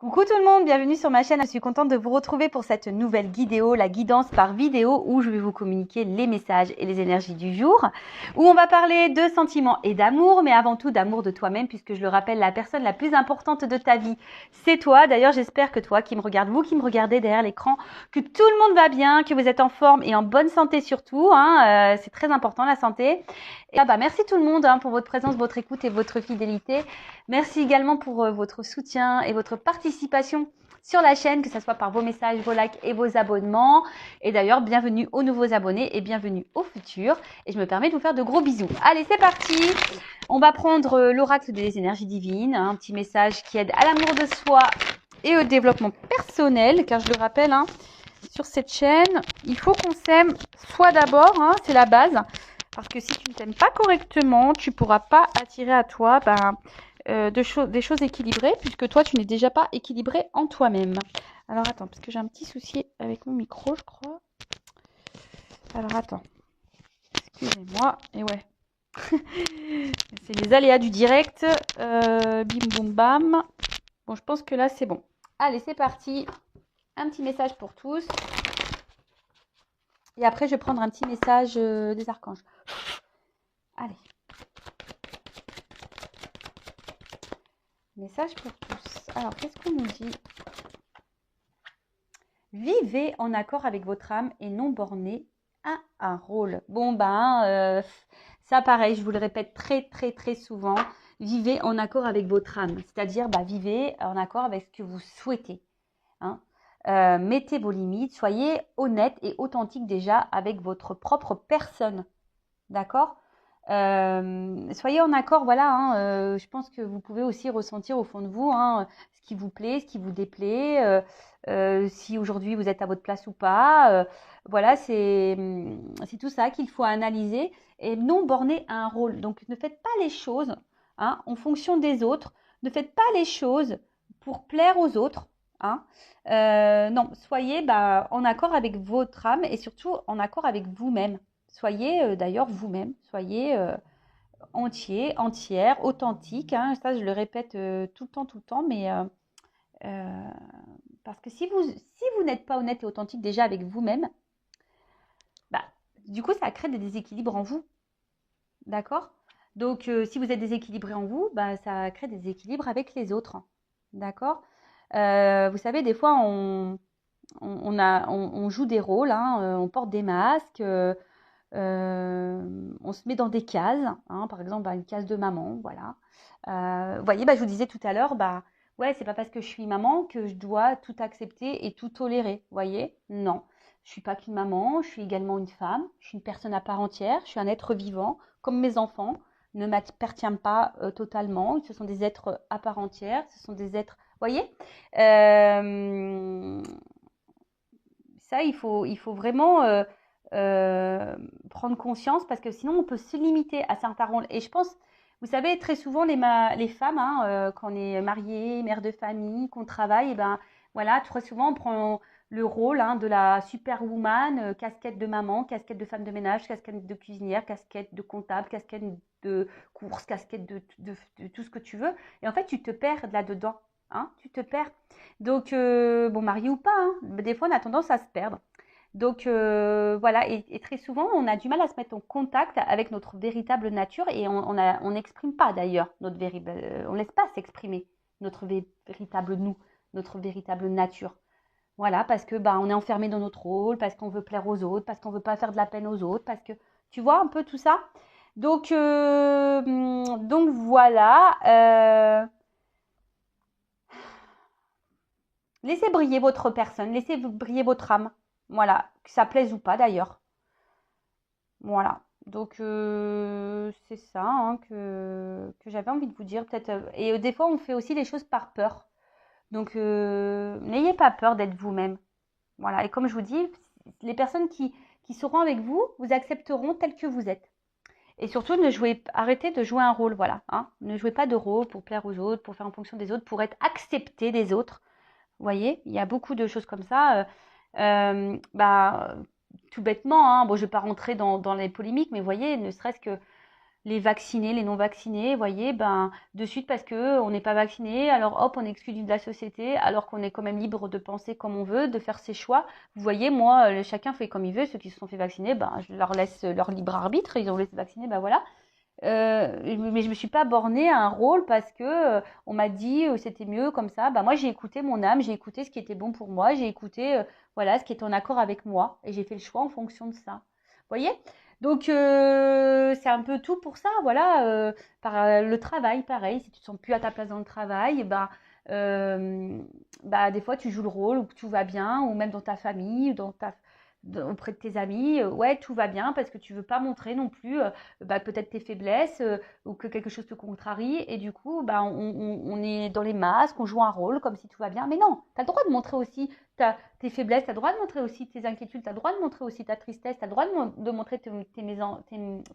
Coucou tout le monde, bienvenue sur ma chaîne. Je suis contente de vous retrouver pour cette nouvelle vidéo, la guidance par vidéo, où je vais vous communiquer les messages et les énergies du jour, où on va parler de sentiments et d'amour, mais avant tout d'amour de toi-même, puisque je le rappelle, la personne la plus importante de ta vie, c'est toi. D'ailleurs, j'espère que toi qui me regardes, vous qui me regardez derrière l'écran, que tout le monde va bien, que vous êtes en forme et en bonne santé surtout. C'est très important la santé. Et merci tout le monde pour votre présence, votre écoute et votre fidélité. Merci également pour votre soutien et votre participation sur la chaîne, que ce soit par vos messages, vos likes et vos abonnements. Et d'ailleurs, bienvenue aux nouveaux abonnés et bienvenue aux futurs. Et je me permets de vous faire de gros bisous. Allez, c'est parti. On va prendre l'oracle des énergies divines, un petit message qui aide à l'amour de soi et au développement personnel, car je le rappelle, sur cette chaîne, il faut qu'on s'aime soi d'abord, c'est la base. Parce que si tu ne t'aimes pas correctement, tu ne pourras pas attirer à toi des choses équilibrées, puisque toi, tu n'es déjà pas équilibré en toi-même. Alors, attends, parce que j'ai un petit souci avec mon micro, je crois. Alors, attends. Excusez-moi. Et ouais. C'est les aléas du direct. Bim, boum, bam. Bon, je pense que là, c'est bon. Allez, c'est parti. Un petit message pour tous. Et après, je vais prendre un petit message des archanges. Allez. Message pour tous. Alors, qu'est-ce qu'on nous dit? Vivez en accord avec votre âme et non borné à un rôle. Bon, ça pareil, je vous le répète très souvent. Vivez en accord avec votre âme. C'est-à-dire, vivez en accord avec ce que vous souhaitez. Mettez vos limites. Soyez honnête et authentique déjà avec votre propre personne. D'accord ? Soyez en accord, voilà, je pense que vous pouvez aussi ressentir au fond de vous ce qui vous plaît, ce qui vous déplaît, si aujourd'hui vous êtes à votre place ou pas. Voilà, c'est tout ça qu'il faut analyser et non borner à un rôle. Donc ne faites pas les choses en fonction des autres, ne faites pas les choses pour plaire aux autres. Non, soyez en accord avec votre âme et surtout en accord avec vous-même. Soyez d'ailleurs vous-même, soyez entier, entière, authentique. Ça, je le répète tout le temps, mais parce que si vous n'êtes pas honnête et authentique déjà avec vous-même, du coup, ça crée des déséquilibres en vous. D'accord? Donc, si vous êtes déséquilibré en vous, ça crée des déséquilibres avec les autres. D'accord? Vous savez, des fois, on joue des rôles, on porte des masques. On se met dans des cases, par exemple une case de maman, voilà. Vous voyez, je vous disais tout à l'heure, ouais, c'est pas parce que je suis maman que je dois tout accepter et tout tolérer, vous voyez? Non, je suis pas qu'une maman, je suis également une femme, je suis une personne à part entière, je suis un être vivant, comme mes enfants, ne m'appartiennent pas totalement, ce sont des êtres à part entière, ce sont des êtres, vous voyez? Ça, il faut vraiment prendre conscience parce que sinon, on peut se limiter à certains rôles. Et je pense, vous savez, très souvent, les femmes, quand on est mariée, mère de famille, qu'on travaille, voilà, très souvent, on prend le rôle de la superwoman, casquette de maman, casquette de femme de ménage, casquette de cuisinière, casquette de comptable, casquette de course, casquette de tout ce que tu veux. Et en fait, tu te perds là-dedans. Tu te perds. Donc, marié ou pas, des fois, on a tendance à se perdre. Donc, voilà, et très souvent, on a du mal à se mettre en contact avec notre véritable nature et on n'exprime pas d'ailleurs notre on ne laisse pas s'exprimer notre véritable nous, notre véritable nature. Voilà, parce que on est enfermé dans notre rôle, parce qu'on veut plaire aux autres, parce qu'on veut pas faire de la peine aux autres, parce que tu vois un peu tout ça. Donc voilà. Laissez briller votre personne, laissez briller votre âme. Voilà, que ça plaise ou pas d'ailleurs. Voilà. Donc c'est ça que j'avais envie de vous dire peut-être. Et des fois on fait aussi les choses par peur. Donc n'ayez pas peur d'être vous-même. Voilà. Et comme je vous dis, les personnes qui seront avec vous, vous accepteront tel que vous êtes. Et surtout, arrêtez de jouer un rôle, voilà. Ne jouez pas de rôle pour plaire aux autres, pour faire en fonction des autres, pour être accepté des autres. Vous voyez, il y a beaucoup de choses comme ça. Tout bêtement, je ne vais pas rentrer dans les polémiques, mais vous voyez, ne serait-ce que les vaccinés, les non vaccinés, vous voyez, ben, de suite parce que on n'est pas vacciné, alors hop, on est exclu de la société, alors qu'on est quand même libre de penser comme on veut, de faire ses choix. Vous voyez, moi, chacun fait comme il veut. Ceux qui se sont fait vacciner, ben, je leur laisse leur libre arbitre. Ils ont laissé vacciner, ben voilà. Mais je me suis pas bornée à un rôle parce que on m'a dit c'était mieux comme ça. Bah moi j'ai écouté mon âme, j'ai écouté ce qui était bon pour moi, j'ai écouté voilà ce qui était en accord avec moi et j'ai fait le choix en fonction de ça. Vous voyez? Donc c'est un peu tout pour ça. Voilà, par le travail, pareil. Si tu te sens plus à ta place dans le travail, bah des fois tu joues le rôle où tout va bien, ou même dans ta famille, ou auprès de tes amis, ouais, tout va bien parce que tu veux pas montrer non plus bah, peut-être tes faiblesses ou que quelque chose te contrarie et du coup bah, on est dans les masques, on joue un rôle comme si tout va bien. Mais non, tu as le droit de montrer aussi tes faiblesses, tu as le droit de montrer aussi tes inquiétudes, tu as le droit de montrer aussi ta tristesse, tu as le droit de montrer ton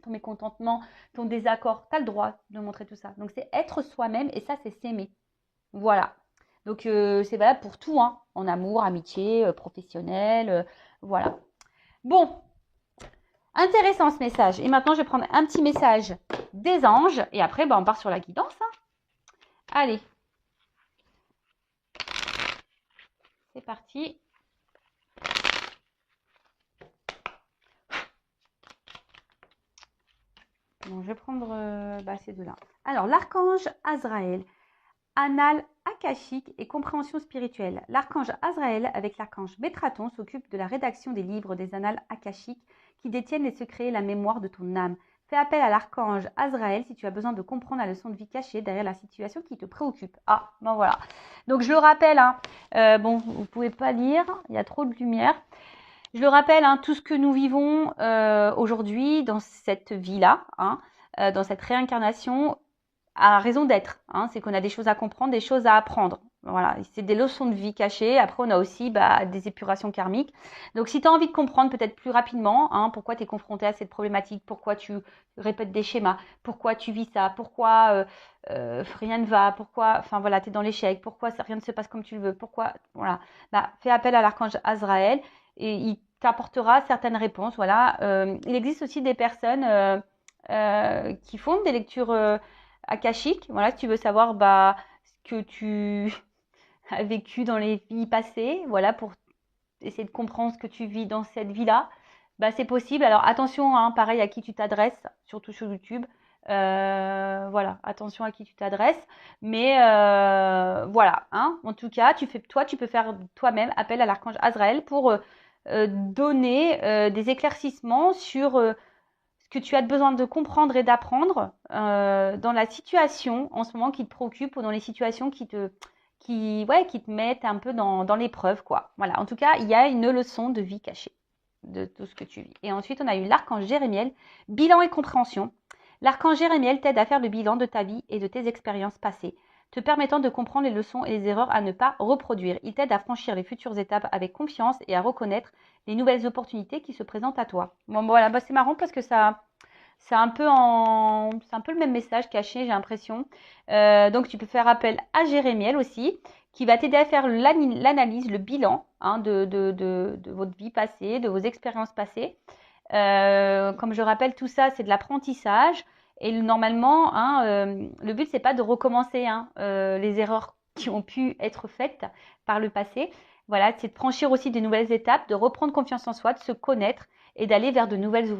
mécontentement, ton désaccord, tu as le droit de montrer tout ça. Donc c'est être soi-même et ça c'est s'aimer. Voilà. Donc c'est valable pour tout, hein, en amour, amitié, professionnel, voilà. Bon, intéressant ce message. Et maintenant, je vais prendre un petit message des anges. Et après, on part sur la guidance. Hein. Allez. C'est parti. Bon, je vais prendre ces deux-là. Alors, l'archange Azraël, anal akashique et compréhension spirituelle. L'archange Azraël, avec l'archange Métraton, s'occupe de la rédaction des livres des annales akashiques qui détiennent les secrets et la mémoire de ton âme. Fais appel à l'archange Azraël si tu as besoin de comprendre la leçon de vie cachée derrière la situation qui te préoccupe. Ah, ben voilà. Donc je le rappelle, hein, bon, vous ne pouvez pas lire, il y a trop de lumière. Je le rappelle, hein, tout ce que nous vivons aujourd'hui dans cette vie-là, hein, dans cette réincarnation, a raison d'être. Hein, c'est qu'on a des choses à comprendre, des choses à apprendre. Voilà, c'est des leçons de vie cachées. Après, on a aussi des épurations karmiques. Donc, si tu as envie de comprendre peut-être plus rapidement pourquoi tu es confronté à cette problématique, pourquoi tu répètes des schémas, pourquoi tu vis ça, pourquoi rien ne va, pourquoi, enfin voilà, tu es dans l'échec, pourquoi rien ne se passe comme tu le veux, pourquoi, voilà, fais appel à l'archange Azraël et il t'apportera certaines réponses. Voilà, il existe aussi des personnes qui font des lectures akashiques. Voilà, si tu veux savoir ce que tu as vécu dans les vies passées, voilà, pour essayer de comprendre ce que tu vis dans cette vie-là, c'est possible. Alors attention, hein, pareil à qui tu t'adresses, surtout sur YouTube. Voilà, attention à qui tu t'adresses. Mais voilà, hein, en tout cas, tu peux faire toi-même appel à l'archange Azraël pour donner des éclaircissements sur ce que tu as besoin de comprendre et d'apprendre dans la situation en ce moment qui te préoccupe ou dans les situations qui te mettent un peu dans l'épreuve, quoi. Voilà, en tout cas, il y a une leçon de vie cachée de tout ce que tu vis. Et ensuite, on a eu l'archange Jérémiel, bilan et compréhension. L'archange Jérémiel t'aide à faire le bilan de ta vie et de tes expériences passées, te permettant de comprendre les leçons et les erreurs à ne pas reproduire. Il t'aide à franchir les futures étapes avec confiance et à reconnaître les nouvelles opportunités qui se présentent à toi. Bon, voilà, c'est marrant parce que c'est un peu le même message caché, j'ai l'impression. Donc, tu peux faire appel à Jérémiel aussi, qui va t'aider à faire l'analyse, le bilan de votre vie passée, de vos expériences passées. Comme je rappelle, tout ça, c'est de l'apprentissage. Et normalement, le but, c'est pas de recommencer les erreurs qui ont pu être faites par le passé. Voilà, c'est de franchir aussi de nouvelles étapes, de reprendre confiance en soi, de se connaître et d'aller vers de nouvelles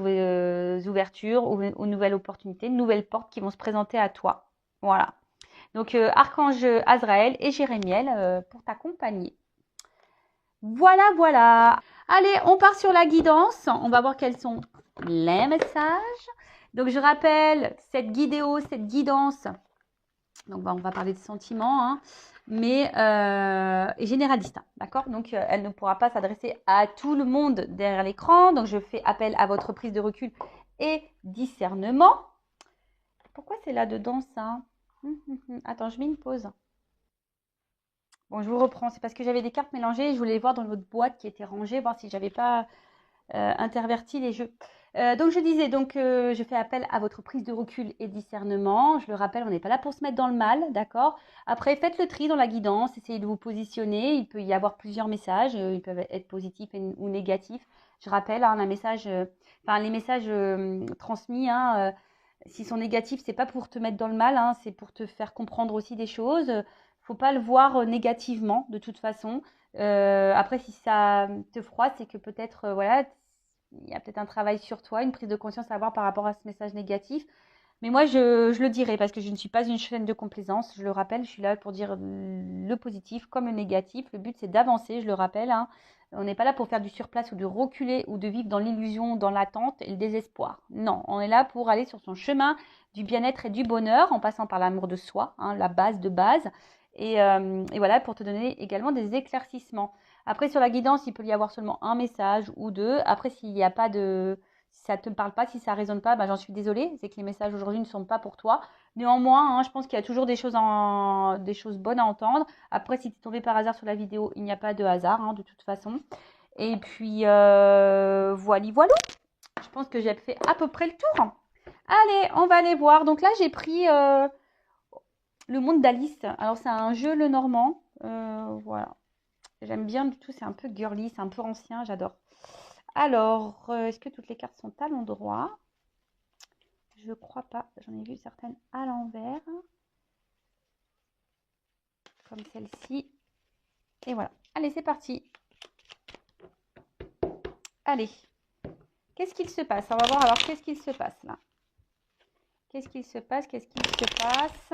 ouvertures ou nouvelles opportunités, de nouvelles portes qui vont se présenter à toi. Voilà. Donc, Archange Azraël et Jérémiel pour t'accompagner. Voilà, voilà. Allez, on part sur la guidance. On va voir quels sont les messages. Donc, je rappelle, cette guidéo, cette guidance. Donc, on va parler de sentiments, mais généraliste, d'accord? Donc, elle ne pourra pas s'adresser à tout le monde derrière l'écran. Donc, je fais appel à votre prise de recul et discernement. Pourquoi c'est là-dedans, ça? Attends, je mets une pause. Bon, je vous reprends. C'est parce que j'avais des cartes mélangées et je voulais les voir dans votre boîte qui était rangée, voir si j'avais pas interverti les jeux. Donc, je disais, je fais appel à votre prise de recul et discernement. Je le rappelle, on n'est pas là pour se mettre dans le mal, d'accord? Après, faites le tri dans la guidance, essayez de vous positionner. Il peut y avoir plusieurs messages, ils peuvent être positifs ou négatifs. Je rappelle, les messages transmis, S'ils sont négatifs, c'est pas pour te mettre dans le mal, hein, c'est pour te faire comprendre aussi des choses. Faut pas le voir négativement de toute façon. Après, si ça te froisse, c'est que peut-être, voilà, il y a peut-être un travail sur toi, une prise de conscience à avoir par rapport à ce message négatif. Mais moi, je le dirai parce que je ne suis pas une chaîne de complaisance. Je le rappelle, je suis là pour dire le positif comme le négatif. Le but, c'est d'avancer, je le rappelle, hein. On n'est pas là pour faire du surplace ou de reculer ou de vivre dans l'illusion, dans l'attente et le désespoir. Non, on est là pour aller sur son chemin du bien-être et du bonheur en passant par l'amour de soi, hein, la base de base. Et voilà, pour te donner également des éclaircissements. Après, sur la guidance, il peut y avoir seulement un message ou deux. Après, s'il n'y a pas de... Si ça ne te parle pas, si ça ne résonne pas, j'en suis désolée. C'est que les messages aujourd'hui ne sont pas pour toi. Néanmoins, hein, je pense qu'il y a toujours des choses bonnes à entendre. Après, si tu es tombé par hasard sur la vidéo, il n'y a pas de hasard, hein, de toute façon. Et puis, voilà. Je pense que j'ai fait à peu près le tour. Allez, on va aller voir. Donc là, j'ai pris le monde d'Alice. Alors, c'est un jeu le normand. Voilà. J'aime bien du tout. C'est un peu girly, c'est un peu ancien. J'adore. Alors, est-ce que toutes les cartes sont à l'endroit? Je crois pas. J'en ai vu certaines à l'envers. Comme celle-ci. Et voilà. Allez, c'est parti. Allez. Qu'est-ce qu'il se passe? On va voir alors qu'est-ce qu'il se passe là. Qu'est-ce qu'il se passe? Qu'est-ce qu'il se passe?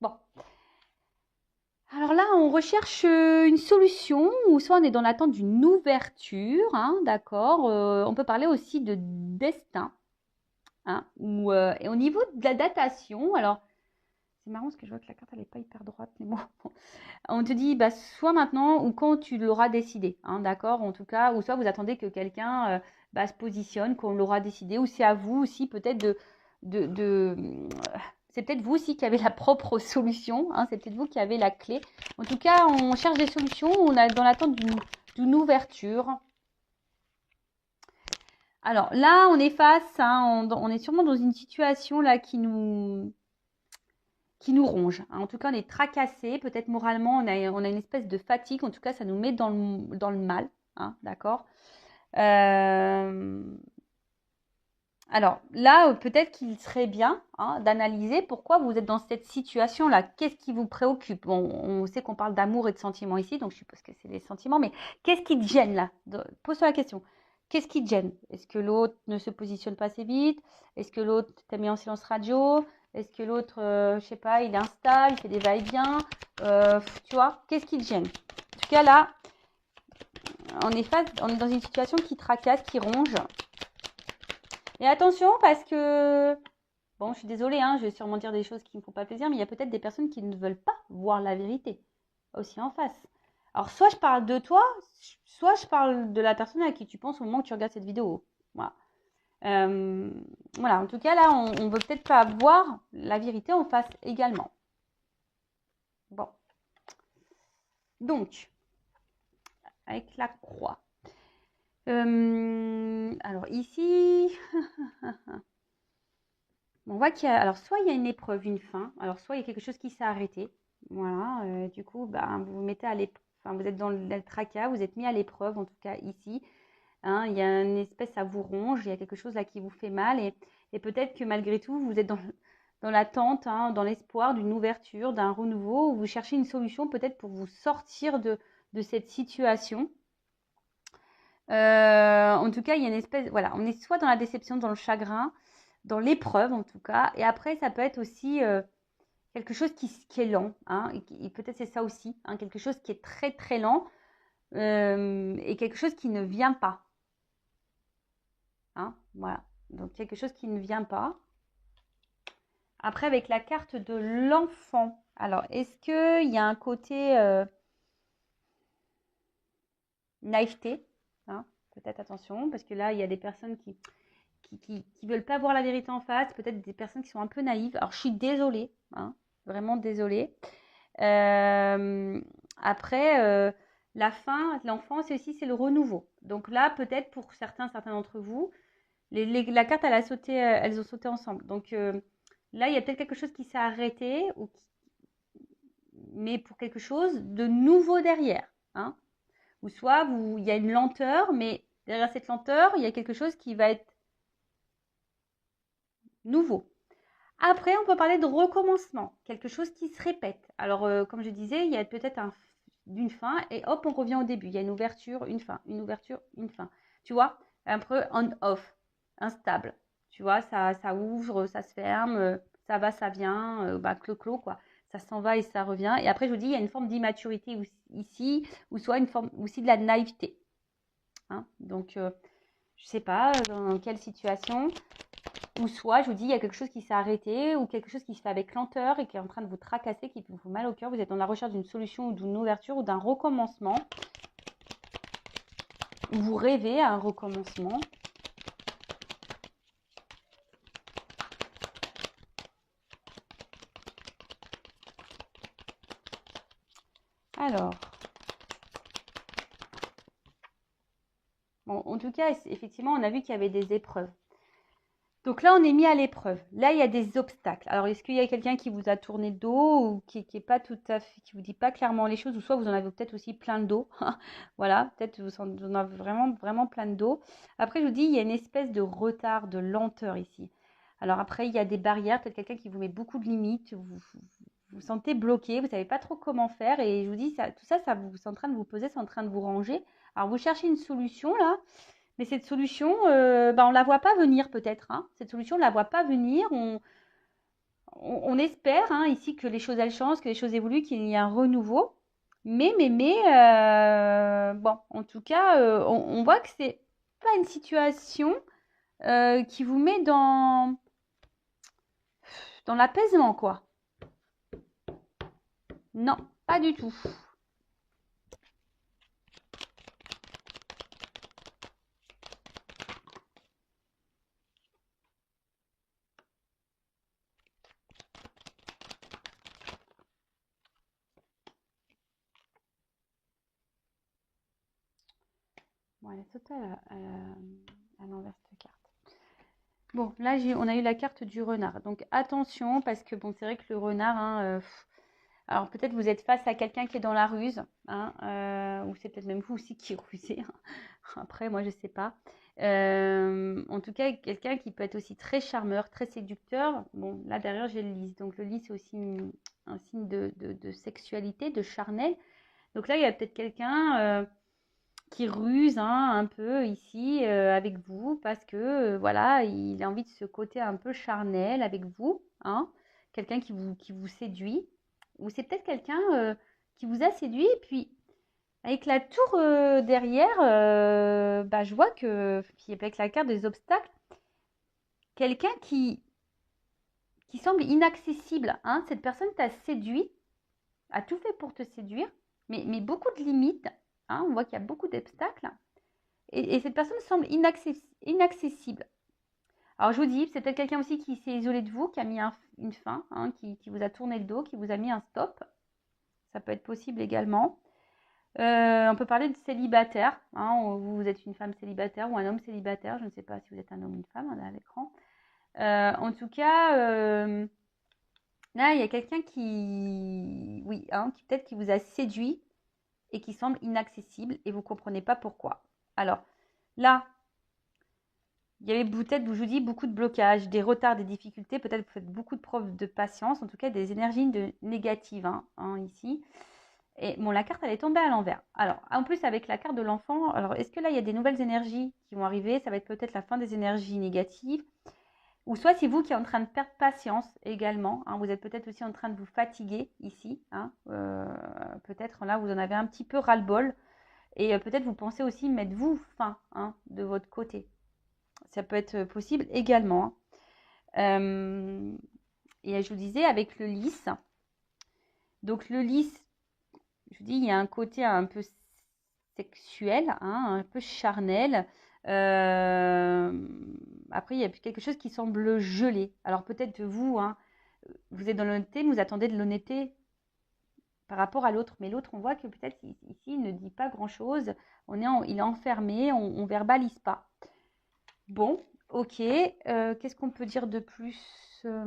Bon. Alors là, on recherche une solution ou soit on est dans l'attente d'une ouverture, hein, d'accord. On peut parler aussi de destin, hein, et au niveau de la datation, alors c'est marrant parce que je vois que la carte elle n'est pas hyper droite, mais bon. On te dit soit maintenant ou quand tu l'auras décidé, hein, d'accord. En tout cas, ou soit vous attendez que quelqu'un se positionne, qu'on l'aura décidé, ou c'est à vous aussi peut-être de c'est peut-être vous aussi qui avez la propre solution, hein, c'est peut-être vous qui avez la clé. En tout cas, on cherche des solutions, on est dans l'attente d'une ouverture. Alors là, on est face, hein, on est sûrement dans une situation là qui nous ronge. En tout cas, on est tracassé, peut-être moralement, on a une espèce de fatigue. En tout cas, ça nous met dans le mal, hein, d'accord. Alors là, peut-être qu'il serait bien, hein, d'analyser pourquoi vous êtes dans cette situation-là. Qu'est-ce qui vous préoccupe? Bon, on sait qu'on parle d'amour et de sentiments ici, donc je suppose que c'est les sentiments, mais qu'est-ce qui te gêne là? Pose-toi la question. Qu'est-ce qui te gêne? Est-ce que l'autre ne se positionne pas assez vite? Est-ce que l'autre t'a mis en silence radio? Est-ce que l'autre, je sais pas, il installe, il fait des va-et-vient? Tu vois, qu'est-ce qui te gêne? En tout cas, là, on est dans une situation qui tracasse, qui ronge. Et attention parce que, bon, je suis désolée, hein, je vais sûrement dire des choses qui ne me font pas plaisir, mais il y a peut-être des personnes qui ne veulent pas voir la vérité aussi en face. Alors, soit je parle de toi, soit je parle de la personne à qui tu penses au moment où tu regardes cette vidéo. Voilà. Voilà, en tout cas, là, on ne veut peut-être pas voir la vérité en face également. Bon. Donc, avec la croix. Alors ici, on voit qu'il y a, alors soit il y a une épreuve, une fin, alors soit il y a quelque chose qui s'est arrêté. Voilà, du coup, vous vous mettez à l'épreuve, enfin, vous êtes dans le tracas, vous êtes mis à l'épreuve, en tout cas ici. Hein, il y a une espèce, ça vous ronge, il y a quelque chose là qui vous fait mal et peut-être que malgré tout, vous êtes dans l'attente, hein, dans l'espoir d'une ouverture, d'un renouveau, ou vous cherchez une solution peut-être pour vous sortir de cette situation. En tout cas, il y a une espèce, voilà, on est soit dans la déception, dans le chagrin, dans l'épreuve en tout cas, et après ça peut être aussi quelque chose qui est lent, hein, et peut-être c'est ça aussi, hein, quelque chose qui est très très lent et quelque chose qui ne vient pas, hein, voilà. Donc quelque chose qui ne vient pas. Après avec la carte de l'enfant, alors est-ce qu'il y a un côté naïveté, hein, peut-être attention, parce que là il y a des personnes qui veulent pas voir la vérité en face, peut-être des personnes qui sont un peu naïves. Alors, je suis désolée, hein, vraiment désolée. Après, la fin, l'enfance aussi, c'est le renouveau. Donc là, peut-être pour certains d'entre vous, la carte, elles ont sauté ensemble. Donc là, il y a peut-être quelque chose qui s'est arrêté ou mais pour quelque chose de nouveau derrière. Hein. Ou soit il y a une lenteur, mais derrière cette lenteur, il y a quelque chose qui va être nouveau. Après, on peut parler de recommencement, quelque chose qui se répète. Alors, comme je disais, il y a peut-être une fin et hop, on revient au début. Il y a une ouverture, une fin, une ouverture, une fin. Tu vois, un peu on-off, instable. Tu vois, ça ouvre, ça se ferme, ça va, ça vient, clo-clo, quoi. Ça s'en va et ça revient. Et après, je vous dis, il y a une forme d'immaturité ici, ou soit une forme aussi de la naïveté. Hein. Donc, je ne sais pas dans quelle situation. Ou soit, je vous dis, il y a quelque chose qui s'est arrêté ou quelque chose qui se fait avec lenteur et qui est en train de vous tracasser, qui vous fait mal au cœur. Vous êtes dans la recherche d'une solution ou d'une ouverture ou d'un recommencement. Ou vous rêvez à un recommencement. Alors, bon, en tout cas, effectivement, on a vu qu'il y avait des épreuves. Donc là, on est mis à l'épreuve. Là, il y a des obstacles. Alors, est-ce qu'il y a quelqu'un qui vous a tourné le dos ou qui est pas tout à fait, qui vous dit pas clairement les choses, ou soit vous en avez peut-être aussi plein de dos. Voilà, peut-être vous en avez vraiment, vraiment plein de dos. Après, je vous dis, il y a une espèce de retard, de lenteur ici. Alors après, il y a des barrières, peut-être quelqu'un qui vous met beaucoup de limites, vous vous sentez bloqué, vous savez pas trop comment faire. Et je vous dis, tout ça, c'est en train de vous peser, c'est en train de vous ranger. Alors, vous cherchez une solution là. Mais cette solution, on ne la voit pas venir peut-être. Hein. Cette solution, on ne la voit pas venir. On espère ici que les choses elles changent, que les choses évoluent, qu'il y ait un renouveau. Mais bon, en tout cas, on voit que c'est pas une situation qui vous met dans l'apaisement, quoi. Non, pas du tout. Bon, elle est totale à l'envers cette carte. Bon, là, on a eu la carte du renard. Donc, attention, parce que, bon, c'est vrai que le renard, alors peut-être vous êtes face à quelqu'un qui est dans la ruse, ou c'est peut-être même vous aussi qui rusez. Après, moi, je ne sais pas. En tout cas, quelqu'un qui peut être aussi très charmeur, très séducteur. Bon, là, derrière, j'ai le lys. Donc, le lys, c'est aussi un signe de sexualité, de charnel. Donc là, il y a peut-être quelqu'un qui ruse un peu ici avec vous parce que voilà, il a envie de ce côté un peu charnel avec vous, quelqu'un qui vous séduit, ou c'est peut-être quelqu'un qui vous a séduit et puis avec la tour derrière, je vois que puis avec la carte des obstacles, quelqu'un qui semble inaccessible, cette personne t'a séduit, a tout fait pour te séduire, mais beaucoup de limites, on voit qu'il y a beaucoup d'obstacles. Et cette personne semble inaccessible. Alors je vous dis, c'est peut-être quelqu'un aussi qui s'est isolé de vous, qui a mis une fin, qui vous a tourné le dos, qui vous a mis un stop. Ça peut être possible également. On peut parler de célibataire. Vous êtes une femme célibataire ou un homme célibataire. Je ne sais pas si vous êtes un homme ou une femme, à l'écran. En tout cas, là, il y a quelqu'un qui peut-être qui vous a séduit et qui semble inaccessible et vous ne comprenez pas pourquoi. Alors, là, il y avait peut-être, je vous dis, beaucoup de blocages, des retards, des difficultés. Peut-être que vous faites beaucoup de preuves de patience, en tout cas des énergies négatives ici. Et bon, la carte, elle est tombée à l'envers. Alors, en plus, avec la carte de l'enfant, alors est-ce que là, il y a des nouvelles énergies qui vont arriver? Ça va être peut-être la fin des énergies négatives. Ou soit c'est vous qui êtes en train de perdre patience également. Vous êtes peut-être aussi en train de vous fatiguer ici. Peut-être là, vous en avez un petit peu ras-le-bol. Et peut-être vous pensez aussi mettre vous fin de votre côté. Ça peut être possible également. Et je vous disais, avec le lys, donc le lys, je vous dis, il y a un côté un peu sexuel, un peu charnel. Après, il y a quelque chose qui semble gelé. Alors peut-être vous, vous êtes dans l'honnêteté, mais vous attendez de l'honnêteté par rapport à l'autre. Mais l'autre, on voit que peut-être ici, il ne dit pas grand-chose. Il est enfermé, on ne verbalise pas. Bon, ok. Qu'est-ce qu'on peut dire de plus? Donc,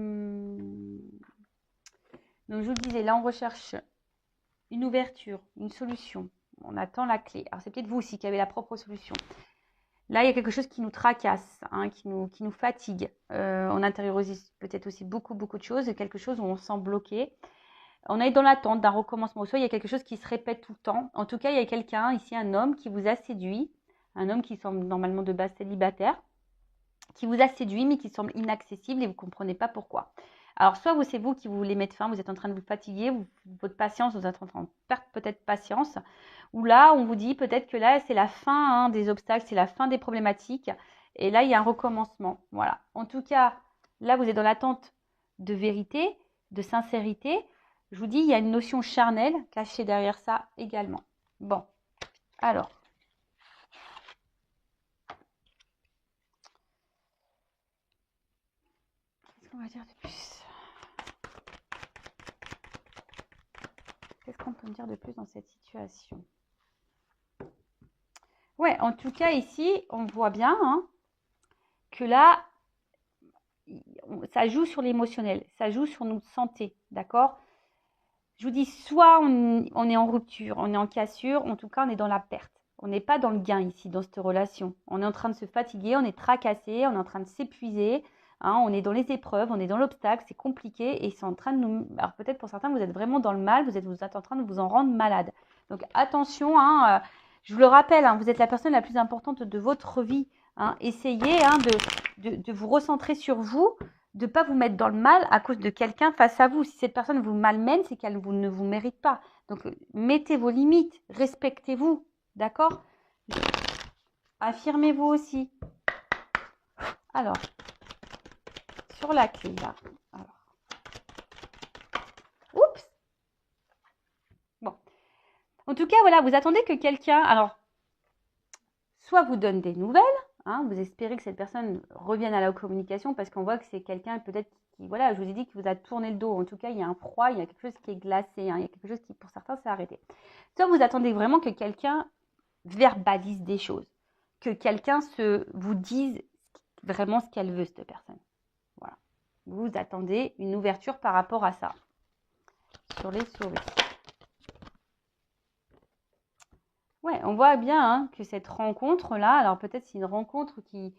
je vous disais, là, on recherche une ouverture, une solution. On attend la clé. Alors, c'est peut-être vous aussi qui avez la propre solution. Là, il y a quelque chose qui nous tracasse, hein, qui nous fatigue. On intériorise peut-être aussi beaucoup de choses, quelque chose où on se sent bloqué. On est dans l'attente d'un recommencement. Soit il y a quelque chose qui se répète tout le temps. En tout cas, il y a quelqu'un ici, un homme qui vous a séduit, un homme qui semble normalement de base célibataire, qui vous a séduit mais qui semble inaccessible et vous ne comprenez pas pourquoi. Alors, soit c'est vous qui voulez mettre fin, vous êtes en train de vous fatiguer, votre patience, vous êtes en train de perdre peut-être patience, ou là, on vous dit peut-être que là, c'est la fin hein, des obstacles, c'est la fin des problématiques, et là, il y a un recommencement. Voilà. En tout cas, là, vous êtes dans l'attente de vérité, de sincérité. Je vous dis, il y a une notion charnelle cachée derrière ça également. Bon, alors. Qu'est-ce qu'on va dire de plus ? Qu'est-ce qu'on peut me dire de plus dans cette situation ? Ouais, en tout cas, ici, on voit bien hein, que là, ça joue sur l'émotionnel, ça joue sur notre santé, d'accord ? Je vous dis, soit on est en rupture, on est en cassure, en tout cas, on est dans la perte. On n'est pas dans le gain ici, dans cette relation. On est en train de se fatiguer, on est tracassé, on est en train de s'épuiser, hein, on est dans les épreuves, on est dans l'obstacle, c'est compliqué et c'est en train de nous... Alors peut-être pour certains, vous êtes vraiment dans le mal, vous êtes en train de vous en rendre malade. Donc attention, hein, je vous le rappelle, hein, vous êtes la personne la plus importante de votre vie. Hein, essayez hein, de vous recentrer sur vous, de ne pas vous mettre dans le mal à cause de quelqu'un face à vous. Si cette personne vous malmène, c'est qu'elle ne vous mérite pas. Donc, mettez vos limites, respectez-vous, d'accord ? Affirmez-vous aussi. Alors, sur la clé, là. Alors. Oups ! Bon. En tout cas, voilà, vous attendez que quelqu'un, alors, soit vous donne des nouvelles, hein, vous espérez que cette personne revienne à la communication parce qu'on voit que c'est quelqu'un peut-être qui, voilà, je vous ai dit qu'il vous a tourné le dos. En tout cas, il y a un froid, il y a quelque chose qui est glacé, hein, il y a quelque chose qui, pour certains, s'est arrêté. Soit vous attendez vraiment que quelqu'un verbalise des choses, que quelqu'un vous dise vraiment ce qu'elle veut, cette personne. Voilà. Vous attendez une ouverture par rapport à ça. Sur les souris. Ouais, on voit bien hein, que cette rencontre-là, alors peut-être c'est une rencontre qui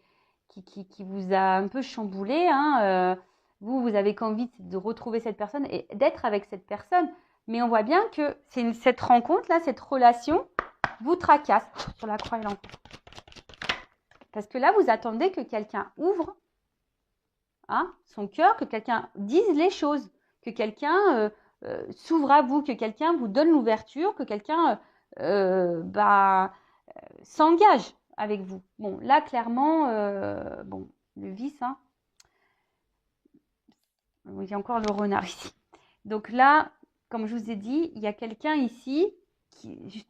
vous a un peu chamboulé. Hein, vous avez qu'envie de retrouver cette personne et d'être avec cette personne. Mais on voit bien que cette rencontre-là, cette relation, vous tracasse sur la croix et l'enfant. Parce que là, vous attendez que quelqu'un ouvre hein, son cœur, que quelqu'un dise les choses, que quelqu'un s'ouvre à vous, que quelqu'un vous donne l'ouverture, que quelqu'un s'engage avec vous. Bon, là, clairement, bon, le vice, hein. Il y a encore le renard ici. Donc là, comme je vous ai dit, il y a quelqu'un ici qui...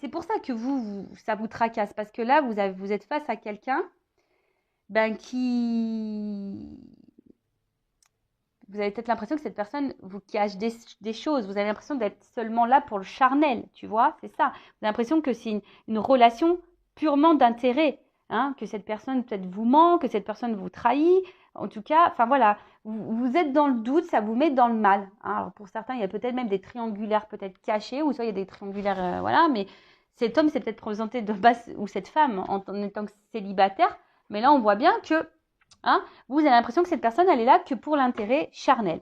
c'est pour ça que ça vous tracasse. Parce que là, vous êtes face à quelqu'un qui... Vous avez peut-être l'impression que cette personne vous cache des choses. Vous avez l'impression d'être seulement là pour le charnel, tu vois, c'est ça. Vous avez l'impression que c'est une relation purement d'intérêt, hein, que cette personne peut-être vous ment, que cette personne vous trahit. En tout cas, enfin voilà, vous êtes dans le doute, ça vous met dans le mal. Hein. Alors pour certains, il y a peut-être même des triangulaires peut-être cachés, ou soit il y a des triangulaires, voilà, mais cet homme s'est peut-être présenté de base, ou cette femme en étant célibataire, mais là on voit bien que hein, vous avez l'impression que cette personne, elle est là que pour l'intérêt charnel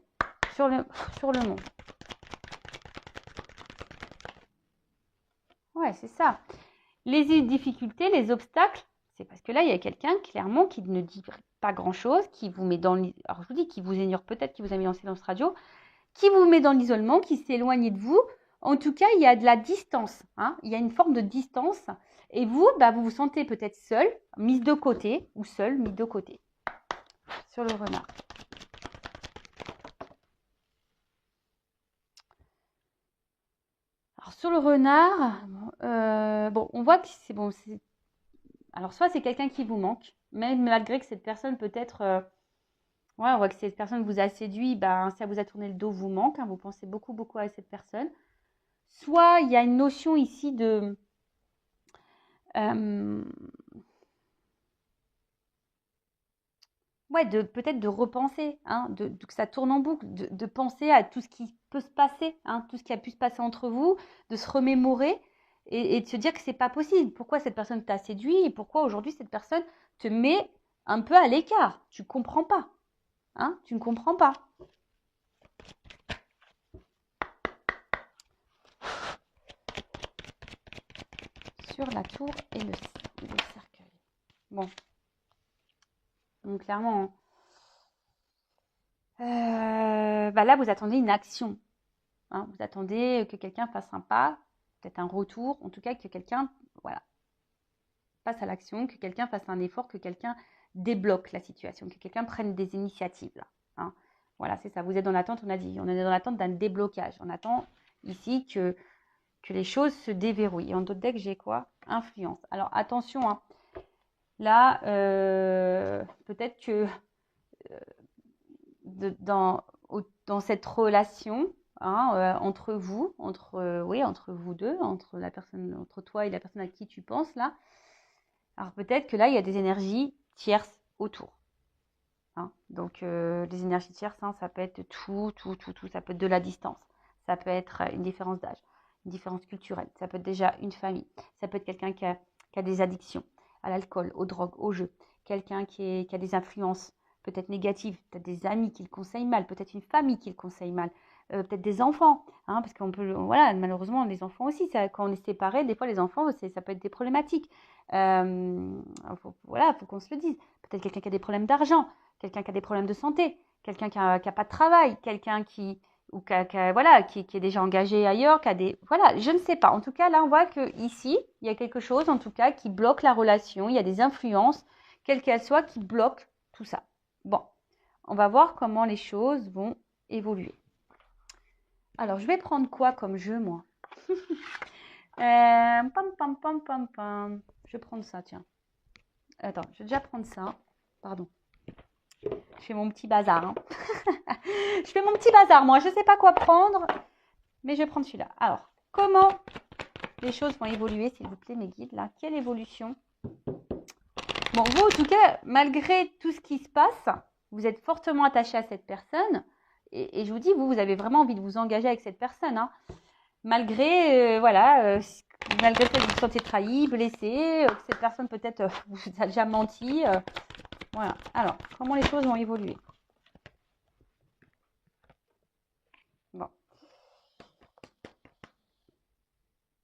sur le monde. Ouais, c'est ça. Les difficultés, les obstacles, c'est parce que là, il y a quelqu'un, clairement, qui ne dit pas grand-chose, qui vous met dans... Alors, je vous dis, qui vous ignore peut-être, qui vous a mis en silence radio, qui vous met dans l'isolement, qui s'éloigne de vous. En tout cas, il y a de la distance. Hein, il y a une forme de distance. Et vous, vous vous sentez peut-être seul, mise de côté, ou seul, mis de côté. Sur le renard. Alors sur le renard, bon, on voit que c'est bon. Alors soit c'est quelqu'un qui vous manque, même malgré que cette personne peut-être, ouais, on voit que cette personne vous a séduit, si elle vous a tourné le dos, vous manque. Hein, vous pensez beaucoup à cette personne. Soit il y a une notion ici de ouais, peut-être de repenser, hein, que ça tourne en boucle, de penser à tout ce qui peut se passer, hein, tout ce qui a pu se passer entre vous, de se remémorer et de se dire que c'est pas possible. Pourquoi cette personne t'a séduit et pourquoi aujourd'hui cette personne te met un peu à l'écart. Tu comprends pas, hein, tu ne comprends pas. Sur la tour et le cercueil. Bon. Donc clairement, là vous attendez une action. Hein, vous attendez que quelqu'un fasse un pas, peut-être un retour, en tout cas que quelqu'un passe à l'action, que quelqu'un fasse un effort, que quelqu'un débloque la situation, que quelqu'un prenne des initiatives. Là, hein. Voilà, c'est ça. Vous êtes dans l'attente, on a dit. On est dans l'attente d'un déblocage. On attend ici que les choses se déverrouillent. Et en d'autres decks, j'ai quoi? Influence. Alors attention, hein. Là, peut-être que dans cette relation, hein, entre vous, entre vous deux, entre toi et la personne à qui tu penses là, alors peut-être que là, il y a des énergies tierces autour. Hein. Donc, les énergies tierces, hein, ça peut être tout. Ça peut être de la distance. Ça peut être une différence d'âge, une différence culturelle. Ça peut être déjà une famille. Ça peut être quelqu'un qui a des addictions à l'alcool, aux drogues, aux jeux. Quelqu'un qui a des influences peut-être négatives. Peut-être des amis qui le conseillent mal. Peut-être une famille qui le conseille mal. Peut-être des enfants. Hein, parce qu'on peut, voilà, malheureusement, les enfants aussi, quand on est séparés, des fois, les enfants, ça peut être des problématiques. Faut qu'on se le dise. Peut-être quelqu'un qui a des problèmes d'argent, quelqu'un qui a des problèmes de santé, quelqu'un qui a pas de travail, quelqu'un qui est déjà engagé ailleurs, voilà, je ne sais pas. En tout cas, là, on voit que ici, il y a quelque chose, en tout cas, qui bloque la relation. Il y a des influences, quelles qu'elles soient, qui bloquent tout ça. Bon, on va voir comment les choses vont évoluer. Alors, je vais prendre quoi comme jeu, moi? Je vais prendre ça, tiens. Attends, je vais déjà prendre ça. Pardon. Je fais mon petit bazar. Hein. Je fais mon petit bazar, moi. Je ne sais pas quoi prendre, mais je vais prendre celui-là. Alors, comment les choses vont évoluer, s'il vous plaît, mes guides, là? Quelle évolution? Bon, vous, en tout cas, malgré tout ce qui se passe, vous êtes fortement attaché à cette personne. Et je vous dis, vous avez vraiment envie de vous engager avec cette personne. Hein. Malgré, malgré le fait que vous vous sentiez trahi, blessé, que cette personne peut-être vous a déjà menti. Voilà. Alors, comment les choses vont évoluer? Bon.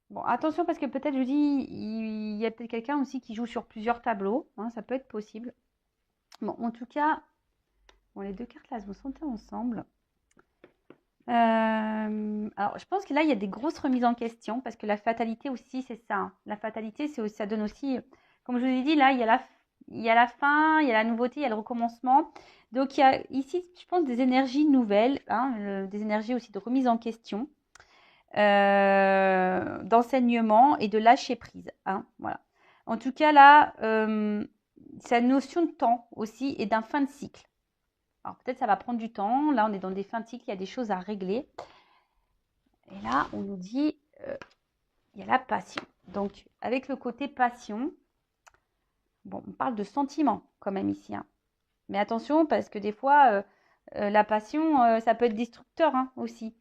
Bon, attention parce que peut-être, je dis, il y a peut-être quelqu'un aussi qui joue sur plusieurs tableaux. Hein, ça peut être possible. Bon, en tout cas, bon, les deux cartes là, elles vont sauter ensemble. Alors, je pense que là, il y a des grosses remises en question parce que la fatalité aussi, c'est ça. Hein. La fatalité, ça donne aussi, comme je vous ai dit, là, il y a la fin, il y a la nouveauté, il y a le recommencement. Donc, il y a ici, je pense, des énergies nouvelles, hein, des énergies aussi de remise en question, d'enseignement et de lâcher prise. Hein, voilà. En tout cas, là, c'est la notion de temps aussi et d'un fin de cycle. Alors peut-être ça va prendre du temps. Là, on est dans des fins de cycle, il y a des choses à régler. Et là, on nous dit, il y a la passion. Donc, avec le côté passion, bon, on parle de sentiment quand même ici. Hein. Mais attention, parce que des fois, la passion, ça peut être destructeur hein, aussi.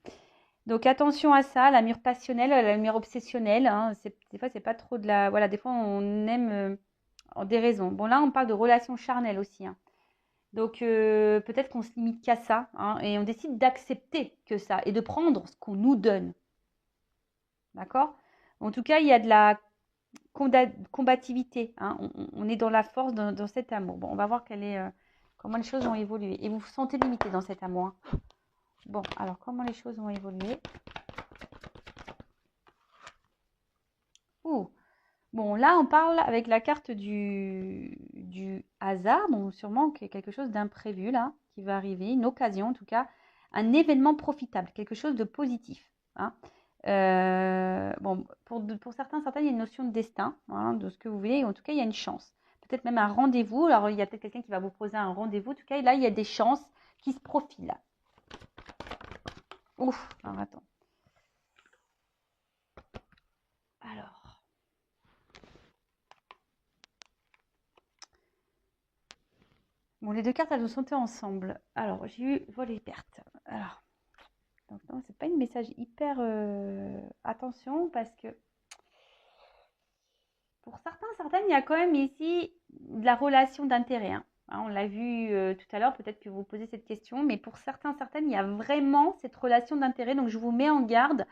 Donc, attention à ça, la mûre passionnelle, la mûre obsessionnelle. Hein, des fois, c'est pas trop de la... Voilà, des fois, on aime en déraison. Bon, là, on parle de relations charnelles aussi. Hein. Donc, peut-être qu'on se limite qu'à ça hein, et on décide d'accepter que ça et de prendre ce qu'on nous donne. D'accord? En tout cas, il y a de la combativité. Hein, on est dans la force, dans cet amour. Bon, on va voir comment les choses vont évoluer. Et vous vous sentez limité dans cet amour. Hein. Bon, alors, comment les choses vont évoluer? Ouh. Bon, là, on parle avec la carte du hasard. Bon, sûrement qu'il y a quelque chose d'imprévu, là, qui va arriver. Une occasion, en tout cas. Un événement profitable. Quelque chose de positif. Hein. Bon, pour certains, il y a une notion de destin, hein, de ce que vous voulez. En tout cas, il y a une chance. Peut-être même un rendez-vous. Alors, il y a peut-être quelqu'un qui va vous proposer un rendez-vous. En tout cas, là, il y a des chances qui se profilent. Ouf, alors attends. Alors. Bon, les deux cartes, elles ont sauté ensemble. Alors, j'ai eu vol et perte. Alors, donc non, c'est pas une message hyper attention parce que pour certains, certaines, il y a quand même ici de la relation d'intérêt. Hein. On l'a vu tout à l'heure, peut-être que vous posez cette question, mais pour certains, certaines, il y a vraiment cette relation d'intérêt. Donc, je vous mets en garde.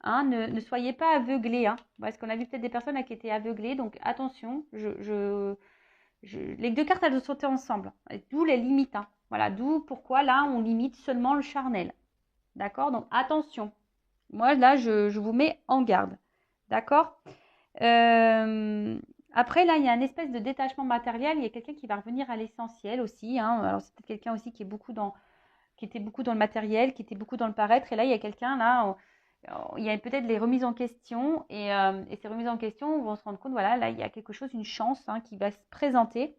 Hein, ne soyez pas aveuglés. Hein, parce qu'on a vu peut-être des personnes qui étaient aveuglées. Donc, attention, les deux cartes, elles ont sauté ensemble. D'où les limites. Hein. Voilà, d'où pourquoi là, on limite seulement le charnel. D'accord? Donc, attention. Moi, là, je vous mets en garde. D'accord? Après, là, il y a une espèce de détachement matériel. Il y a quelqu'un qui va revenir à l'essentiel aussi. Hein. Alors, c'est peut-être quelqu'un aussi qui était beaucoup dans le matériel, qui était beaucoup dans le paraître. Et là, il y a quelqu'un, là, il y a peut-être les remises en question. Et ces remises en question, vont se rendre compte, voilà, là, il y a quelque chose, une chance hein, qui va se présenter.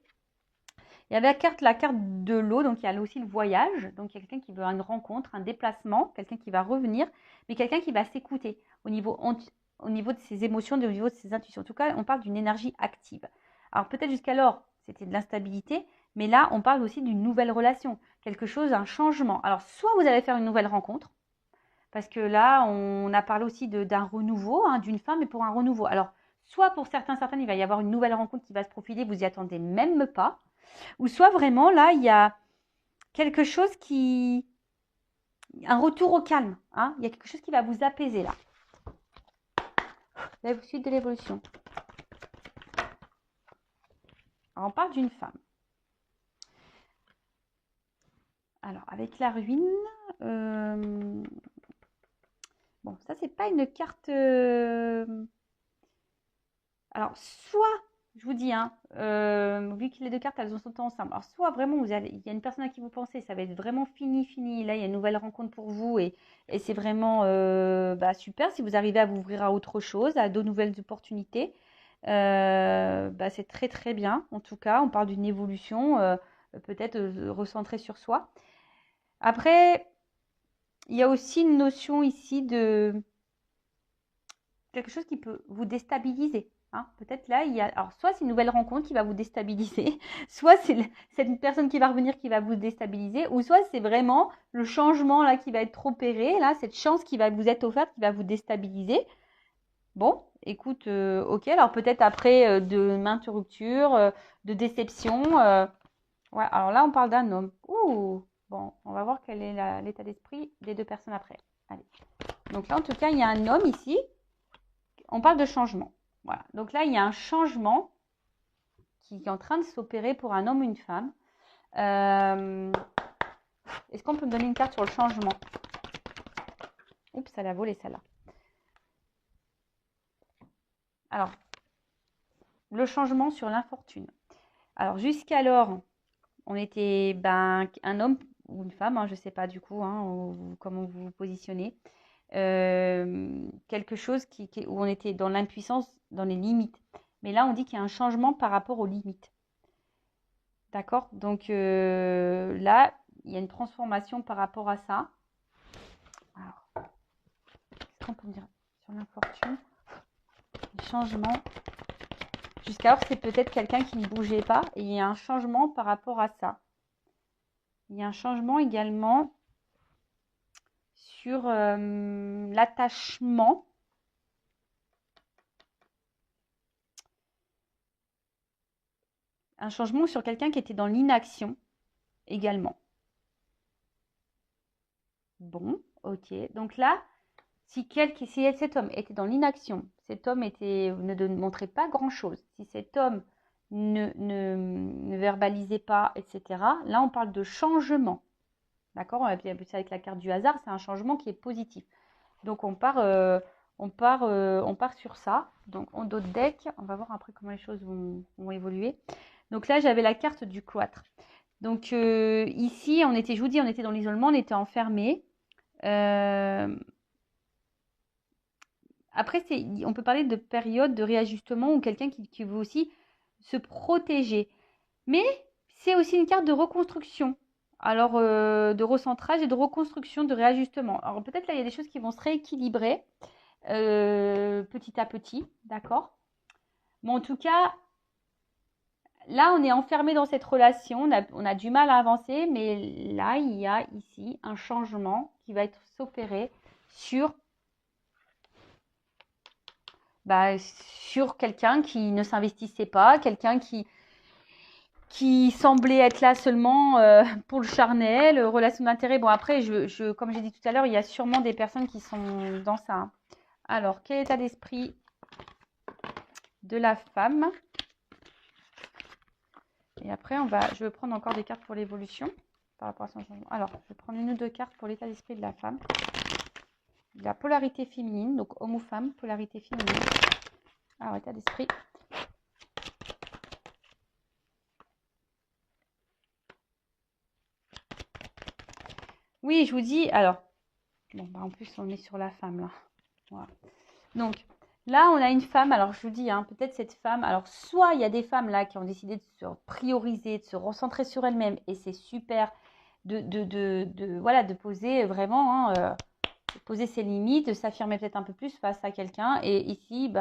Il y avait la carte de l'eau, donc il y a aussi le voyage. Donc, il y a quelqu'un qui veut une rencontre, un déplacement, quelqu'un qui va revenir, mais quelqu'un qui va s'écouter au niveau de ses émotions, au niveau de ses intuitions. En tout cas, on parle d'une énergie active. Alors, peut-être jusqu'alors, c'était de l'instabilité, mais là, on parle aussi d'une nouvelle relation, quelque chose, un changement. Alors, soit vous allez faire une nouvelle rencontre, parce que là, on a parlé aussi d'un renouveau, hein, d'une femme, mais pour un renouveau. Alors, soit pour certains, certaines, il va y avoir une nouvelle rencontre qui va se profiler, vous y attendez même pas. Ou soit vraiment, là, il y a quelque chose qui... Un retour au calme. Hein. Il y a quelque chose qui va vous apaiser, là. La suite de l'évolution. Alors, on parle d'une femme. Alors, avec la ruine... Bon, ça, c'est pas une carte... Alors, soit... Je vous dis, hein, vu que les deux cartes, elles ont sauté ensemble. Alors, soit vraiment, il y a une personne à qui vous pensez, ça va être vraiment fini, fini. Là, il y a une nouvelle rencontre pour vous et c'est vraiment super. Si vous arrivez à vous ouvrir à autre chose, à de nouvelles opportunités, c'est très, très bien. En tout cas, on parle d'une évolution, peut-être recentrée sur soi. Après, il y a aussi une notion ici de quelque chose qui peut vous déstabiliser. Hein. Peut-être là, il y a. Alors, soit c'est une nouvelle rencontre qui va vous déstabiliser, soit c'est une personne qui va revenir qui va vous déstabiliser, ou soit c'est vraiment le changement là qui va être opéré, là, cette chance qui va vous être offerte qui va vous déstabiliser. Bon, écoute, ok, alors peut-être après de maintes ruptures, de déception. Ouais, alors là, on parle d'un homme. Ouh, bon, on va voir quel est l'état d'esprit des deux personnes après. Allez. Donc là, en tout cas, il y a un homme ici. On parle de changement. Voilà. Donc là, il y a un changement qui est en train de s'opérer pour un homme ou une femme. Est-ce qu'on peut me donner une carte sur le changement? Oups, elle a volé celle-là. Alors, le changement sur l'infortune. Alors, jusqu'alors, on était un homme ou une femme, hein, je ne sais pas du coup comment vous vous positionnez. Quelque chose où on était dans l'impuissance, dans les limites. Mais là, on dit qu'il y a un changement par rapport aux limites. D'accord? Donc là, il y a une transformation par rapport à ça. Alors, qu'est-ce qu'on peut dire sur l'infortune? Le changement. Jusqu'alors, c'est peut-être quelqu'un qui ne bougeait pas et il y a un changement par rapport à ça. Il y a un changement également sur l'attachement. Un changement sur quelqu'un qui était dans l'inaction également. Bon, ok. Donc là, si cet homme était dans l'inaction, cet homme ne montrait pas grand-chose, si cet homme ne verbalisait pas, etc., là, on parle de changement. D'accord? On va appeler ça avec la carte du hasard, c'est un changement qui est positif. Donc, on part sur ça. Donc, en dos de deck, on va voir après comment les choses vont évoluer. Donc là, j'avais la carte du cloître. Donc, ici, je vous dis, on était dans l'isolement, on était enfermés. Après, on peut parler de période de réajustement ou quelqu'un qui veut aussi se protéger. Mais c'est aussi une carte de reconstruction. Alors, de recentrage et de reconstruction, de réajustement. Alors, peut-être là, il y a des choses qui vont se rééquilibrer petit à petit, d'accord? Mais en tout cas, là, on est enfermé dans cette relation, on a du mal à avancer, mais là, il y a ici un changement qui va être s'opérer sur, sur quelqu'un qui ne s'investissait pas, quelqu'un qui semblait être là seulement pour le charnel, relation d'intérêt. Bon, après, comme j'ai dit tout à l'heure, il y a sûrement des personnes qui sont dans ça, hein. Alors, quel état d'esprit de la femme? Et après, je vais prendre encore des cartes pour l'évolution par rapport à son changement. Alors, je vais prendre une ou deux cartes pour l'état d'esprit de la femme. La polarité féminine, donc homme ou femme, polarité féminine. Alors, état d'esprit. Oui, je vous dis, alors, bon, en plus, on est sur la femme, là. Voilà. Donc, là, on a une femme, alors je vous dis, hein, peut-être cette femme, alors soit il y a des femmes là qui ont décidé de se prioriser, de se recentrer sur elles-mêmes, et c'est super voilà, de poser vraiment, de poser ses limites, de s'affirmer peut-être un peu plus face à quelqu'un, et ici,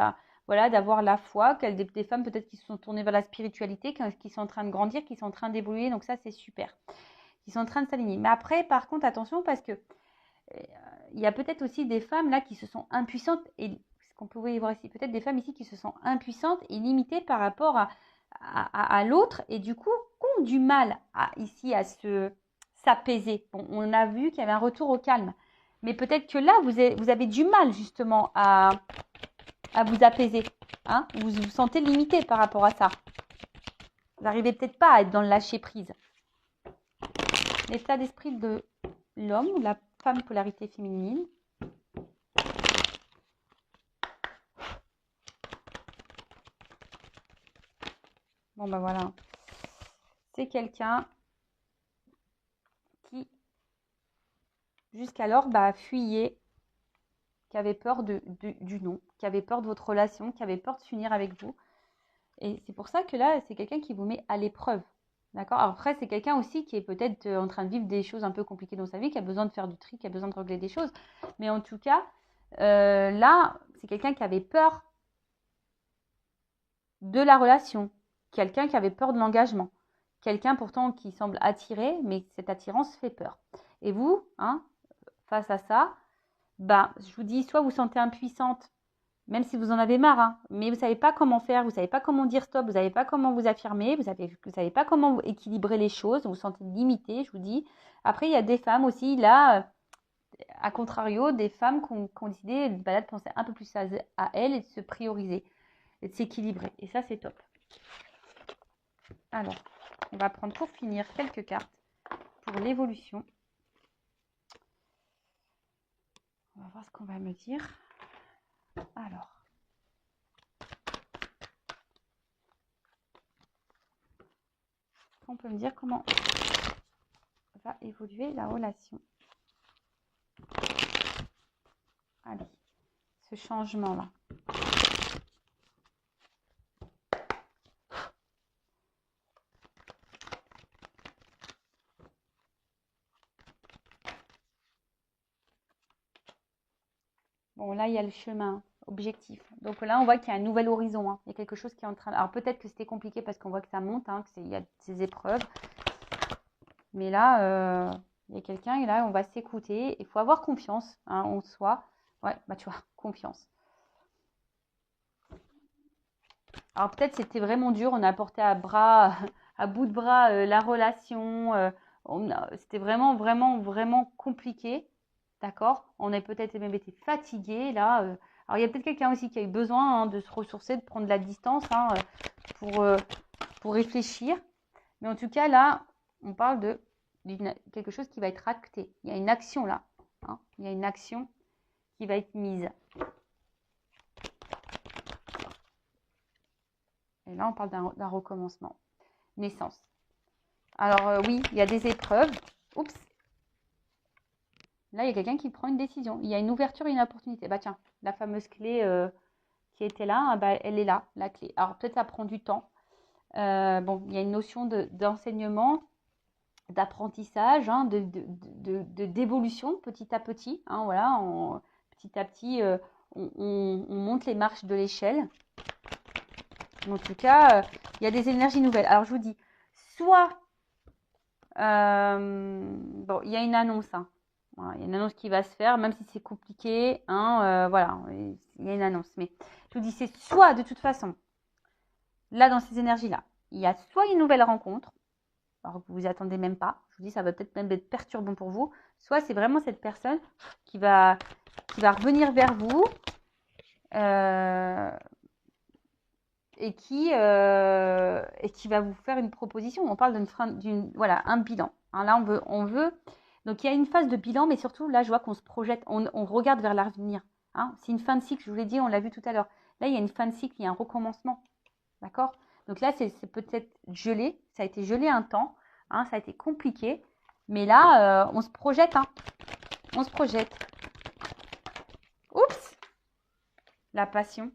voilà, d'avoir la foi, des femmes peut-être qui se sont tournées vers la spiritualité, qui sont en train de grandir, qui sont en train d'évoluer, donc ça c'est super, qui sont en train de s'aligner. Mais après, par contre, attention, parce que il y a peut-être aussi des femmes là qui se sont impuissantes, et ce qu'on pouvait y voir ici, peut-être des femmes ici qui se sont impuissantes et limitées par rapport à l'autre, et du coup ont du mal ici à s'apaiser. Bon, on a vu qu'il y avait un retour au calme, mais peut-être que là vous avez du mal justement à vous apaiser, hein. Vous vous sentez limité par rapport à ça. Vous n'arrivez peut-être pas à être dans le lâcher prise. L'état d'esprit de l'homme ou la femme, polarité féminine. Bon, voilà. C'est quelqu'un qui, jusqu'alors, fuyait, qui avait peur du non, qui avait peur de votre relation, qui avait peur de s'unir avec vous. Et c'est pour ça que là, c'est quelqu'un qui vous met à l'épreuve. D'accord? Alors après, c'est quelqu'un aussi qui est peut-être en train de vivre des choses un peu compliquées dans sa vie, qui a besoin de faire du tri, qui a besoin de régler des choses. Mais en tout cas, là, c'est quelqu'un qui avait peur de la relation, quelqu'un qui avait peur de l'engagement, quelqu'un pourtant qui semble attiré, mais cette attirance fait peur. Et vous, hein, face à ça, je vous dis, soit vous sentez impuissante, même si vous en avez marre, hein, mais vous ne savez pas comment faire, vous ne savez pas comment dire stop, vous ne savez pas comment vous affirmer, vous ne savez pas comment équilibrer les choses, vous vous sentez limité, je vous dis. Après, il y a des femmes aussi, là, à contrario, des femmes qui ont décidé de penser un peu plus à elles et de se prioriser et de s'équilibrer. Et ça, c'est top. Alors, on va prendre pour finir quelques cartes pour l'évolution. On va voir ce qu'on va me dire. Alors. On peut me dire comment va évoluer la relation. Allez, ce changement-là. Bon, là, il y a le chemin objectif. Donc là, on voit qu'il y a un nouvel horizon, hein. Il y a quelque chose qui est en train... Alors peut-être que c'était compliqué parce qu'on voit que ça monte, hein, qu'il y a ces épreuves. Mais là, il y a quelqu'un et là, on va s'écouter. Il faut avoir confiance, hein, en soi. Ouais, tu vois, confiance. Alors peut-être c'était vraiment dur, on a porté à bout de bras la relation. C'était vraiment, vraiment, vraiment compliqué. D'accord? On a peut-être même été fatigué là. Alors il y a peut-être quelqu'un aussi qui a eu besoin, hein, de se ressourcer, de prendre de la distance, hein, pour réfléchir. Mais en tout cas là, on parle de quelque chose qui va être acté. Il y a une action là, hein. Il y a une action qui va être mise. Et là, on parle d'un recommencement. Naissance. Alors oui, il y a des épreuves. Oups. Là, il y a quelqu'un qui prend une décision. Il y a une ouverture et une opportunité. Tiens, la fameuse clé qui était là, elle est là, la clé. Alors peut-être ça prend du temps. Bon, il y a une notion d'enseignement, d'apprentissage, hein, d'évolution petit à petit. Hein, voilà, petit à petit, on monte les marches de l'échelle. En tout cas, il y a des énergies nouvelles. Alors, je vous dis, soit, bon, il y a une annonce, hein. Voilà, il y a une annonce qui va se faire, même si c'est compliqué, hein, voilà, il y a une annonce. Mais je vous dis, c'est soit, de toute façon, là, dans ces énergies-là, il y a soit une nouvelle rencontre, alors que vous vous attendez même pas. Je vous dis, ça va peut-être même être perturbant pour vous. Soit c'est vraiment cette personne qui va revenir vers vous et qui va vous faire une proposition. On parle voilà, un bilan. Hein, là, on veut. Donc, il y a une phase de bilan, mais surtout, là, je vois qu'on se projette, on regarde vers l'avenir. Hein. C'est une fin de cycle, je vous l'ai dit, on l'a vu tout à l'heure. Là, il y a une fin de cycle, il y a un recommencement. D'accord? Donc là, c'est peut-être gelé. Ça a été gelé un temps. Hein, ça a été compliqué. Mais là, on se projette. Hein. On se projette. Oups! La passion.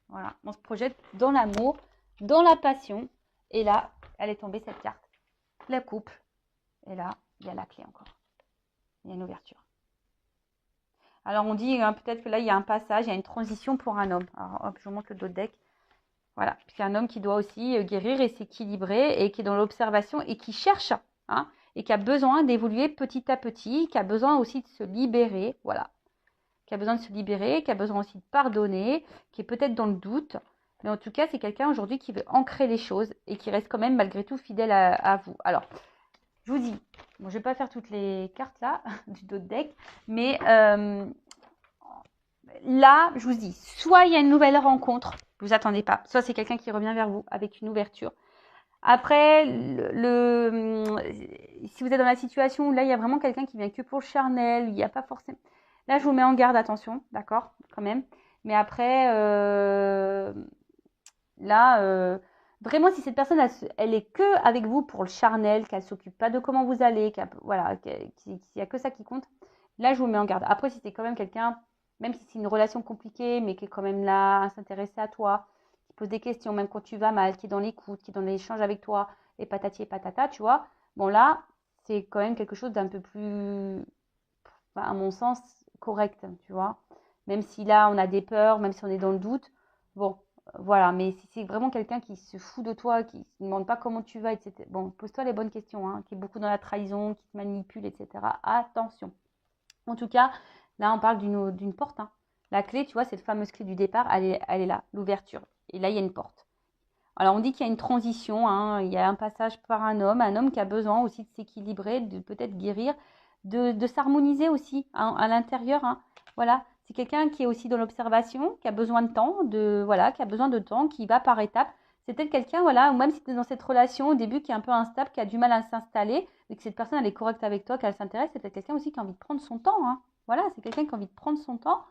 Voilà. On se projette dans l'amour, dans la passion. Et là, elle est tombée cette carte. La couple. Et là, il y a la clé encore. Il y a une ouverture. Alors, on dit hein, peut-être que là, il y a un passage, il y a une transition pour un homme. Alors, hop, je vous montre le dos de deck. Voilà, c'est un homme qui doit aussi guérir et s'équilibrer et qui est dans l'observation et qui cherche, hein, et qui a besoin d'évoluer petit à petit, qui a besoin aussi de se libérer, voilà. Qui a besoin de se libérer, qui a besoin aussi de pardonner, qui est peut-être dans le doute. Mais en tout cas, c'est quelqu'un aujourd'hui qui veut ancrer les choses et qui reste quand même malgré tout fidèle à vous. Alors, je vous dis, bon, je ne vais pas faire toutes les cartes là, du dos de deck, mais là, je vous dis, soit il y a une nouvelle rencontre, vous attendez pas, soit c'est quelqu'un qui revient vers vous avec une ouverture. Après, si vous êtes dans la situation où là, il y a vraiment quelqu'un qui vient que pour le charnel, il n'y a pas forcément... Là, je vous mets en garde, attention, d'accord, quand même. Mais après, là, vraiment, si cette personne, elle est que avec vous pour le charnel, qu'elle ne s'occupe pas de comment vous allez, voilà, qu'il n'y a que ça qui compte, là, je vous mets en garde. Après, si c'est quand même quelqu'un, même si c'est une relation compliquée, mais qui est quand même là à s'intéresser à toi, qui pose des questions, même quand tu vas mal, qui est dans l'écoute, qui est dans l'échange avec toi, et patati et patata, tu vois, bon là, c'est quand même quelque chose d'un peu plus, à mon sens, correct, tu vois. Même si là, on a des peurs, même si on est dans le doute, bon, voilà. Mais si c'est vraiment quelqu'un qui se fout de toi, qui ne demande pas comment tu vas, etc. Bon, pose-toi les bonnes questions, hein, qui est beaucoup dans la trahison, qui te manipule, etc. Attention. En tout cas, là, on parle d'une porte. Hein. La clé, tu vois, cette fameuse clé du départ, elle est là, l'ouverture. Et là, il y a une porte. Alors, on dit qu'il y a une transition, hein, il y a un passage par un homme qui a besoin aussi de s'équilibrer, de peut-être guérir, de s'harmoniser aussi hein, à l'intérieur. Hein. Voilà, c'est quelqu'un qui est aussi dans l'observation, qui a besoin de temps, voilà, qui a besoin de temps, qui va par étapes. C'est peut-être quelqu'un, voilà, ou même si tu es dans cette relation au début qui est un peu instable, qui a du mal à s'installer, et que cette personne, elle est correcte avec toi, qu'elle s'intéresse, c'est peut-être quelqu'un aussi qui a envie de prendre son temps. Hein. Voilà, c'est quelqu'un qui a envie de prendre son temps,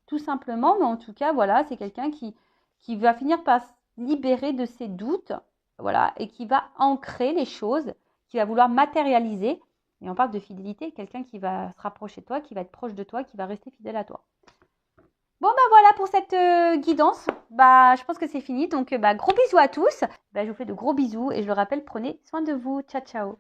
tout simplement, mais en tout cas, voilà, c'est quelqu'un qui va finir par libérer de ses doutes, voilà, et qui va ancrer les choses, qui va vouloir matérialiser. Et on parle de fidélité, quelqu'un qui va se rapprocher de toi, qui va être proche de toi, qui va rester fidèle à toi. Bon, bah voilà pour cette guidance. Bah, je pense que c'est fini. Donc, gros bisous à tous. Bah, je vous fais de gros bisous et je le rappelle, prenez soin de vous. Ciao, ciao.